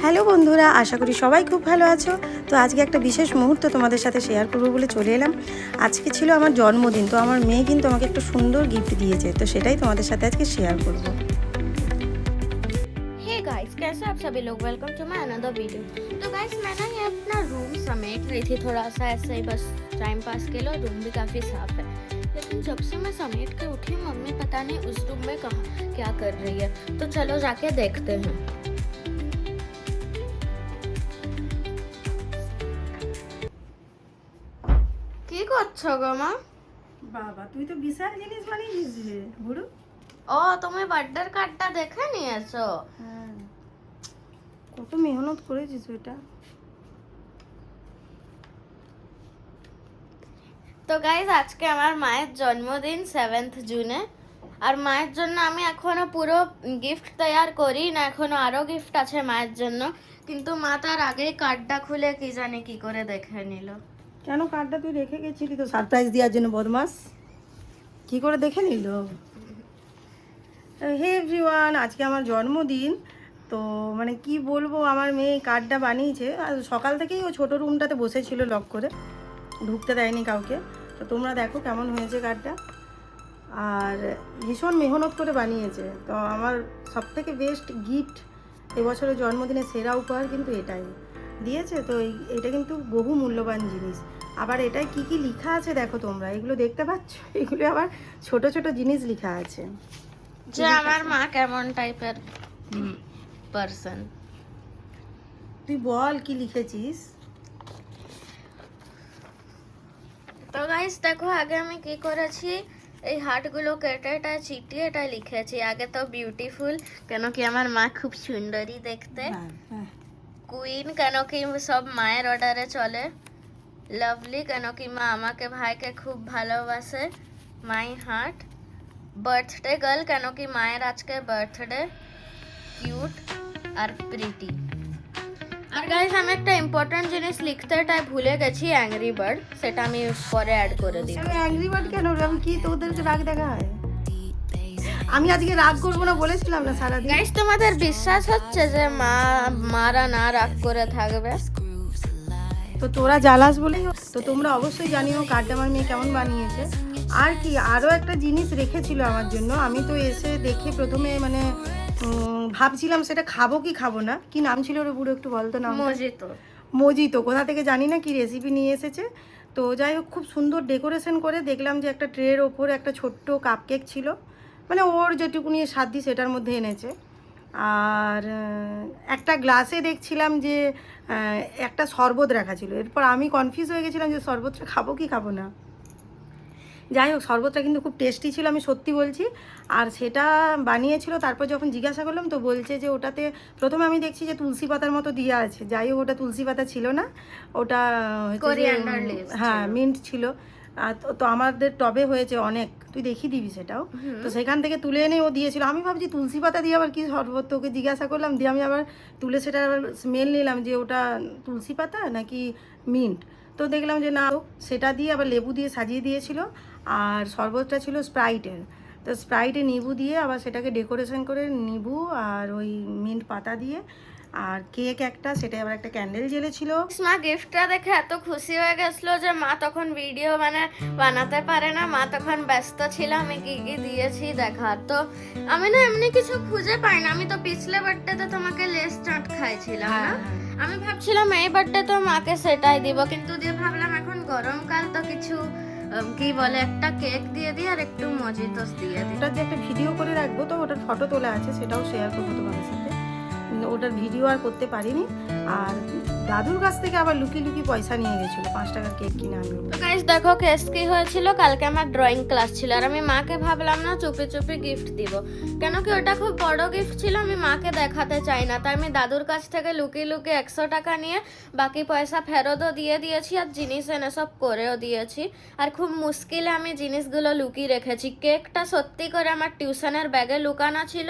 Hello বন্ধুরা, আশা করি সবাই খুব ভালো আছো। তো আজকে একটা বিশেষ মুহূর্ত তোমাদের সাথে শেয়ার করবো বলে চলে এলাম। আজকে ছিল আমার জন্মদিন, তো আমার মেয়ে কিন্তু আমাকে একটা সুন্দর গিফট দিয়েছে, তো সেটাই তোমাদের সাথে আজকে শেয়ার করবো। हे गाइस, कैसे आप सभी लोग। Welcome to my another video. तो गाइस मैं ना ये अपना रूम समेट रही थी, थोड़ा सा ऐसे ही बस टाइम पास के लिए। रूम भी काफ़ी साफ है, लेकिन जब से मैं समेट के उठी मम्मी पता नहीं उस रूम में कहाँ क्या कर रही है। तो चलो जाके देखते हैं। কি করছো গো মা? বাবা, তুই তো বিশাল জিনিস বানিয়েছিস রে বুড়ো। ও, তুমি বার্থডে কার্ডটা দেখে নিয়েছো? হ্যাঁ, কত মেহনত করেছিস ওটা। তো গাইজ আজকে আমার মায়ের জন্মদিন 7th জুনে। আর মায়ের জন্য আমি এখনো পুরো গিফট তৈয়ার করি না, এখনো আরো গিফট আছে মায়ের জন্য। কিন্তু মা তার আগেই কার্ডটা খুলে কি জানি কি করে দেখে নিল। কেন কার্ডটা তুই রেখে গেছিলি তো সারপ্রাইজ দেওয়ার জন্য, বদমাস। কি করে দেখে নিল? হে এভরিওয়ান, আজকে আমার জন্মদিন। তো মানে কি বলবো, আমার মেয়ে কার্ডটা বানিয়েছে। আর সকাল থেকেই ও ছোটো রুমটাতে বসেছিল, লক করে ঢুকতে দেয়নি কাউকে। তো তোমরা দেখো কেমন হয়েছে কার্ডটা। আর ভীষণ মেহনত করে বানিয়েছে। তো আমার সবথেকে বেস্ট গিফট এবছরের জন্মদিনে সেরা উপহার কিন্তু এটাই দিয়েছে। তো এটা কিন্তু বহু মূল্যবান জিনিস। আবার এটায় কি কি লেখা আছে দেখো তোমরা, এগুলো দেখতে পাচ্ছ? এগুলো আবার ছোট ছোট জিনিস লেখা আছে, যে আমার মা কেমন টাইপের পারসন। তুই বল কি লিখেছিস। তো গাইস দেখো, আগে আমি কি করেছি, এই হার্টগুলো কেটে এটা চিটিয়ে এটা লিখেছি। আগে তো বিউটিফুল, কেন কি আমার মা খুব সুন্দরী দেখতে। কুইন, কেন কি সব মায়ের অর্ডারে চলে। লাভলি, কেন কি মা আমাকে ভাইকে খুব ভালোবাসে। My heart. বার্থডে গার্ল, কেন কি মায়ের আজকে বার্থডে। কিউট আর প্রিটি। আর গাইস আমি একটা ইম্পর্টেন্ট জিনিস লিখতে তাই ভুলে গেছি, অ্যাংরি বার্ড। সেটা আমি পরে অ্যাড করে দিই। আমি অ্যাংরি বার্ড কেন? আমি কি তোদেরকে রাগ দেখা হয়? আমি আজকে রাগ করবো না বলেছিলাম না সারাদিন। গাইস তোমাদের বিশ্বাস হচ্ছে যে মারা না রাগ করে থাকবে? তো তোরা জ্বালাস বলেই। তো তোমরা অবশ্যই জানিও কার্ডটা আমার মেয়ে কেমন বানিয়েছে। আর কি, আরও একটা জিনিস রেখেছিল আমার জন্য। আমি তো এসে দেখে প্রথমে মানে ভাবছিলাম সেটা খাবো কি খাবো না। কি নাম ছিল ওর বুড়ো, একটু বলতো না। মজিতো। মজিতো, কোথা থেকে জানি না কি রেসিপি নিয়ে এসেছে। তো যাই হোক, খুব সুন্দর ডেকোরেশন করে দেখলাম যে একটা ট্রের ওপরে একটা ছোট্ট কাপকেক ছিল, মানে ওর যেটুকু নিয়ে সাধ্য সেটার মধ্যে এনেছে। আর একটা গ্লাসে দেখছিলাম যে একটা শরবত রাখা ছিল। এরপর আমি কনফিউজ হয়ে গেছিলাম যে শরবতটা খাবো কি খাবো না। যাই হোক, শরবতটা কিন্তু খুব টেস্টি ছিল, আমি সত্যি বলছি। আর সেটা বানিয়েছিল, তারপর যখন জিজ্ঞাসা করলাম তো বলছে যে ওটাতে প্রথমে আমি দেখছি যে তুলসী পাতার মতো দেওয়া আছে। যাই হোক, ওটা তুলসী পাতা ছিল না, ওটা হ্যাঁ মিন্ট ছিল। আর তো আমাদের টবে হয়েছে অনেক, তুই দেখিয়ে দিবি সেটাও। তো সেখান থেকে তুলে এনে ও দিয়েছিল। আমি ভাবছি তুলসী পাতা দিয়ে আবার কি শরবত, ওকে জিজ্ঞাসা করলাম, দিয়ে আমি আবার তুলে সেটা আবার স্মেল নিলাম যে ওটা তুলসী পাতা নাকি মিন্ট। তো দেখলাম যে না, সেটা দিয়ে আবার লেবু দিয়ে সাজিয়ে দিয়েছিল। আর শরবতটা ছিল স্প্রাইটের। তো স্প্রাইটে নিবু দিয়ে আবার সেটাকে ডেকোরেশন করে নিবু আর ওই মিন্ট পাতা দিয়ে। আর কেক একটা, সেটা আবার একটা ক্যান্ডেল জ্বেলেছিল। মা গিফটটা দেখে এত খুশি হয়ে গেছিলো যে মা তখন ভিডিও বানাতে পারে না। মা তখন ব্যস্ত ছিল আমি কি কি দিয়েছি দেখার। তো আমি না এমনি কিছু খুঁজে পাই না। আমি তো পিছলে বার্থডেতে তোমাকে লেস চাট খাইছিলাম না। আমি ভাবছিলাম এই বার্থডে তো মাকে সেটাই দিব, কিন্তু দিয়ে ভাবলাম এখন গরমকাল তো কিছু কি বলে একটা কেক দিয়ে দিই আর একটু মজিতোস দিয়ে দিই। ওটার যে একটা ভিডিও করে রাখবো, তো ওটার ফটো তোলা আছে, সেটাও শেয়ার করবো তোমাদের সাথে। ওটার ভিডিও আর করতে পারিনি। আর দাদুর কাছ থেকে আবার লুকিয়ে লুকিয়ে পয়সা নিয়ে গেছিলো 5 টাকার কেক কিনে আনবো। তো গাইস দেখো কেস কি হয়েছিল, কালকে আমার ড্রয়িং ক্লাস ছিল আর আমি মাকে ভাবলাম না চুপি চুপি গিফট দিব, কেন কি ওটা খুব বড় গিফট ছিল, আমি মাকে দেখাতে চাই না। তাই আমি দাদুর কাছ থেকে লুকিয়ে লুকিয়ে 100 টাকা নিয়ে বাকি পয়সা ফেরতও দিয়ে দিয়েছি আর জিনিস এনে সব করেও দিয়েছি। আর খুব মুশকিলে আমি জিনিসগুলো লুকিয়ে রেখেছি। কেকটা সত্যি করে আমার টিউশনের ব্যাগে লুকানো ছিল,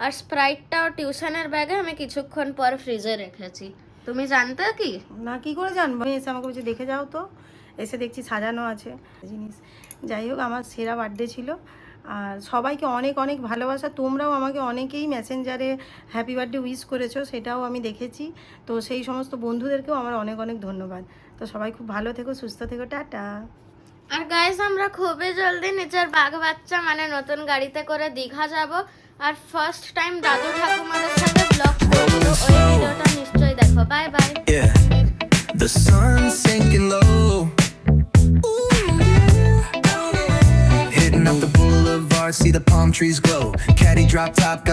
আর স্প্রাইটটাও টিউশনের ব্যাগে আমি কিছুক্ষণ পর ফ্রিজে রেখেছি। তুমি জানতে কি না? কি করে জানবো? এসে আমাকে বলছে দেখে যাও। তো এসে দেখছি সাজানো আছে জিনিস। যাই হোক, আমার সেরা বার্থডে ছিল। আর সবাইকে অনেক অনেক ভালোবাসা। তোমরাও আমাকে অনেকেই মেসেঞ্জারে হ্যাপি বার্থডে উইশ করেছো, সেটাও আমি দেখেছি। তো সেই সমস্ত বন্ধুদেরকেও আমার অনেক অনেক ধন্যবাদ। তো সবাই খুব ভালো থেকো, সুস্থ থেকো, টাটা। আর গাইস আমরা খুবই জলদি নিজের বাঘ বাচ্চা মানে নতুন গাড়িতে করে দীঘা যাব। আর ফার্স্ট টাইম দাদু ঠাকুমাদের সাথে ব্লগ করবো, ওই ভিডিওটা নিশ্চয়ই দেখো। Bye bye. Yeah, the sun's sinking low. Hitting up the boulevard, see the palm trees glow. Caddy drop top.